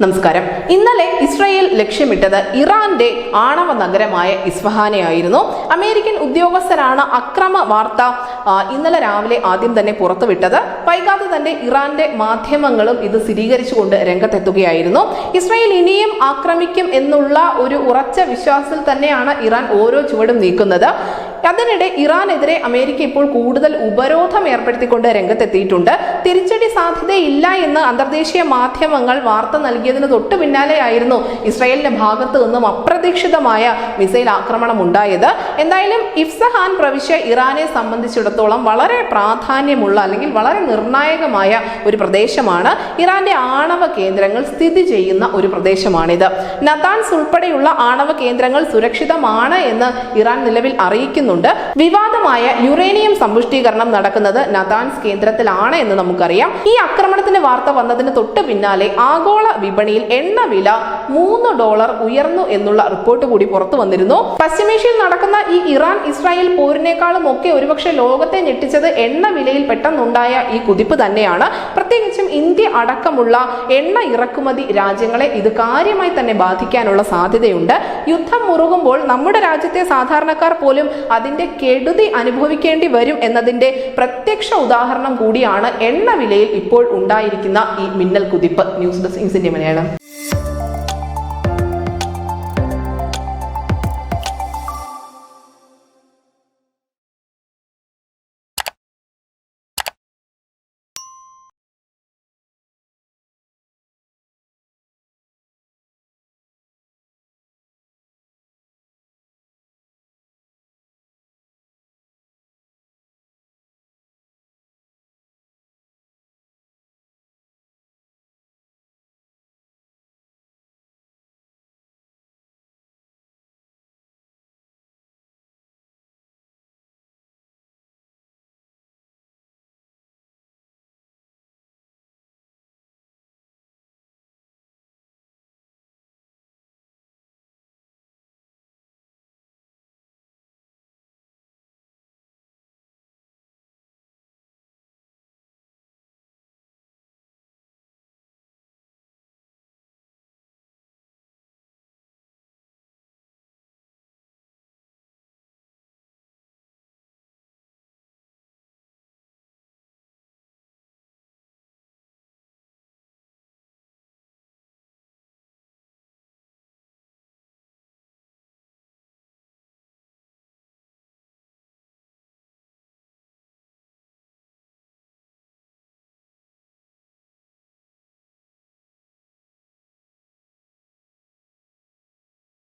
നമസ്കാരം. ഇന്നലെ ഇസ്രായേൽ ലക്ഷ്യമിട്ടത് ഇറാന്റെ ആണവ നഗരമായ ഇസ്ഫഹാനെയായിരുന്നു. അമേരിക്കൻ ഉദ്യോഗസ്ഥരാണ് അക്രമ വാർത്ത ഇന്നലെ രാവിലെ ആദ്യം തന്നെ പുറത്തുവിട്ടത്. വൈകാതെ തന്നെ ഇറാന്റെ മാധ്യമങ്ങളും ഇത് സ്ഥിരീകരിച്ചുകൊണ്ട് രംഗത്തെത്തുകയായിരുന്നു. ഇസ്രായേൽ ഇനിയും ആക്രമിക്കും എന്നുള്ള ഒരു ഉറച്ച വിശ്വാസത്തിൽ തന്നെയാണ് ഇറാൻ ഓരോ ചുവടും നീക്കുന്നത്. അതിനിടെ ഇറാനെതിരെ അമേരിക്ക ഇപ്പോൾ കൂടുതൽ ഉപരോധം ഏർപ്പെടുത്തിക്കൊണ്ട് രംഗത്തെത്തിയിട്ടുണ്ട്. തിരിച്ചടി സാധ്യതയില്ല എന്ന് അന്തർദേശീയ മാധ്യമങ്ങൾ വാർത്ത നൽകിയതിന് തൊട്ടു പിന്നാലെയായിരുന്നു ഇസ്രായേലിന്റെ ഭാഗത്തു നിന്നും അപ്രതീക്ഷിതമായ മിസൈൽ ആക്രമണം ഉണ്ടായത്. എന്തായാലും ഇസ്ഫഹാൻ പ്രവിശ്യ ഇറാനെ സംബന്ധിച്ചിടത്തോളം വളരെ പ്രാധാന്യമുള്ള അല്ലെങ്കിൽ വളരെ നിർണായകമായ ഒരു പ്രദേശമാണ്. ഇറാന്റെ ആണവ കേന്ദ്രങ്ങൾ സ്ഥിതി ചെയ്യുന്ന ഒരു പ്രദേശമാണിത്. നതാൻസ് ഉൾപ്പെടെയുള്ള ആണവ കേന്ദ്രങ്ങൾ സുരക്ഷിതമാണ് എന്ന് ഇറാൻ നിലവിൽ അറിയിക്കുന്നുണ്ട്. വിവാദമായ യുറേനിയം സമ്പുഷ്ടീകരണം നടക്കുന്നത് നതാൻസ് കേന്ദ്രത്തിലാണ് എന്ന് നമുക്കറിയാം. ഈ ആക്രമണത്തിന്റെ വാർത്ത വന്നതിന് തൊട്ട് പിന്നാലെ ആഗോള വിപണിയിൽ എണ്ണ വില $3 ഉയർന്നു എന്നുള്ള റിപ്പോർട്ട് കൂടി പുറത്തു വന്നിരുന്നു. പശ്ചിമേഷ്യയിൽ നടക്കുന്ന ഈ ഇറാൻ ഇസ്രായേൽ പോരിനേക്കാളും ഒക്കെ ഒരുപക്ഷെ ലോകത്തെ ഞെട്ടിച്ചത് എണ്ണ വിലയിൽ പെട്ടെന്നുണ്ടായ ഈ കുതിപ്പ് തന്നെയാണ്. പ്രത്യേകിച്ചും ഇന്ത്യ അടക്കമുള്ള എണ്ണ ഇറക്കുമതി രാജ്യങ്ങളെ ഇത് കാര്യമായി തന്നെ ബാധിക്കാനുള്ള സാധ്യതയുണ്ട്. യുദ്ധം മുറുകുമ്പോൾ നമ്മുടെ രാജ്യത്തെ സാധാരണക്കാർ പോലും അതിന്റെ കെടുതി അനുഭവിക്കേണ്ടി വരും എന്നതിന്റെ പ്രത്യക്ഷ ഉദാഹരണം കൂടിയാണ് എണ്ണ വിലയിൽ ഇപ്പോൾ ഉണ്ടായിരിക്കുന്ന ഈ മിന്നൽ കുതിപ്പ്. News desk India Malayalam.